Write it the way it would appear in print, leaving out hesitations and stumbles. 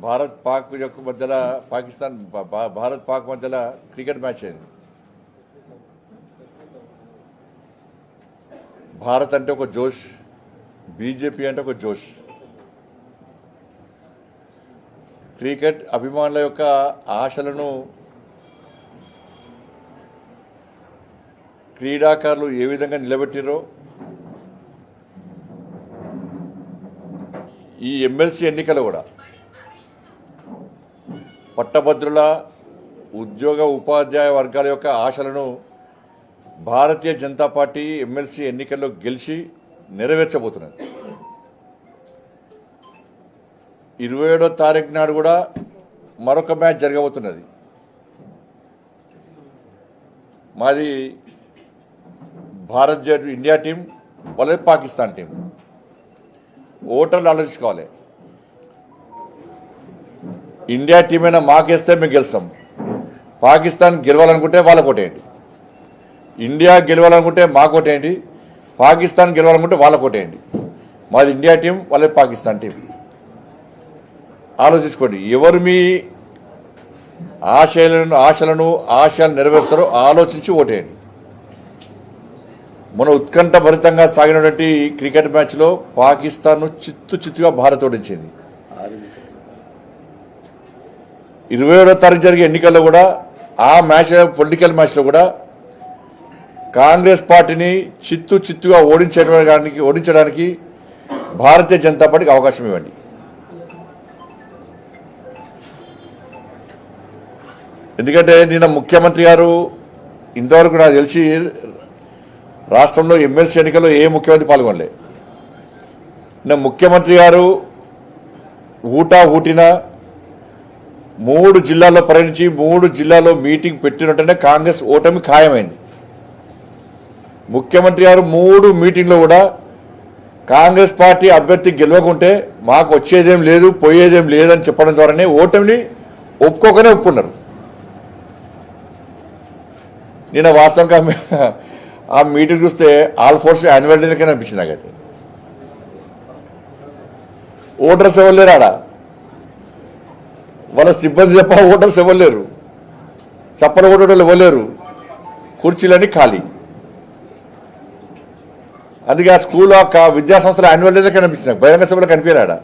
భారత్ పాక్ యొక్క మధ్యలో పాకిస్తాన్ భారత్ పాక్ మధ్యలో క్రికెట్ మ్యాచ్ అయింది. భారత్ అంటే ఒక జోష్, బీజేపీ అంటే ఒక జోష్. క్రికెట్ అభిమానుల యొక్క ఆశలను క్రీడాకారులు ఏ విధంగా నిలబెట్టిరో ఈ ఎమ్మెల్సీ ఎన్నికలు కూడా పట్టభద్రుల ఉద్యోగ ఉపాధ్యాయ వర్గాల యొక్క ఆశలను భారతీయ జనతా పార్టీ ఎమ్మెల్సీ ఎన్నికల్లో గెలిచి నెరవేర్చబోతున్నది. 27వ తారీఖు నాడు కూడా మరొక మ్యాచ్ జరగబోతున్నది. మాది భారత్ ఇండియా టీం వాళ్ళది పాకిస్తాన్ టీం. ఓటర్లు ఆలోచించుకోవాలి. ఇండియా టీం అయినా మాకేస్తే మేము గెలుస్తాం. పాకిస్తాన్ గెలవాలనుకుంటే వాళ్ళకు ఓటేయండి. ఇండియా గెలవాలనుకుంటే మాకు ఓటేయండి. పాకిస్తాన్ గెలవాలనుకుంటే వాళ్ళకు ఓటేయండి. మాది ఇండియా టీం, వాళ్ళది పాకిస్తాన్ టీం. ఆలోచించుకోండి. ఎవరు మీ ఆశయాలు నెరవేరుస్తారో ఆలోచించి ఓటేయండి. మన ఉత్కంఠభరితంగా సాగినటువంటి క్రికెట్ మ్యాచ్లో పాకిస్తాన్ను చిత్తుగా భారత్ ఓడించింది. 27వ తారీఖు జరిగే ఎన్నికల్లో కూడా ఆ మ్యాచ్ పొలిటికల్ మ్యాచ్లో కూడా కాంగ్రెస్ పార్టీని చిత్తుగా ఓడించడానికి భారతీయ జనతా పార్టీకి అవకాశం ఇవ్వండి. ఎందుకంటే నిన్న ముఖ్యమంత్రి గారు ఇంతవరకు నాకు తెలిసి రాష్ట్రంలో ఎమ్మెల్సీ ఎన్నికల్లో ఏ ముఖ్యమంత్రి పాల్గొనలే. నిన్న ముఖ్యమంత్రి గారు ఊటిన 3 జిల్లాల్లో పర్యటించి 3 జిల్లాల్లో మీటింగ్ పెట్టినట్టునే కాంగ్రెస్ ఓటమి ఖాయమైంది. ముఖ్యమంత్రి గారు 3 మీటింగ్లో కూడా కాంగ్రెస్ పార్టీ అభ్యర్థి గెలవకుంటే మాకు వచ్చేదేం లేదు పోయేదేం లేదని చెప్పడం ద్వారానే ఓటమిని ఒప్పుకున్నారు. నిన్న వాస్తవంగా ఆ మీటింగ్ చూస్తే ఆల్ ఫోర్స్ యాన్యువల్ డేలకే అనిపించింది నాకైతే. ఓటర్స్ ఎవరు లేరు ఆడ, వాళ్ళ సిబ్బంది తప్ప ఓటర్స్ ఎవరు లేరు. చప్పల ఓటర్లు ఎవరు లేరు. కుర్చీలన్నీ ఖాళీ. అందుకే ఆ స్కూల్ విద్యాసంస్థల యాన్యువల్ డేలకే అనిపించింది. బహిరంగ సభలో కనిపించారు ఆడ.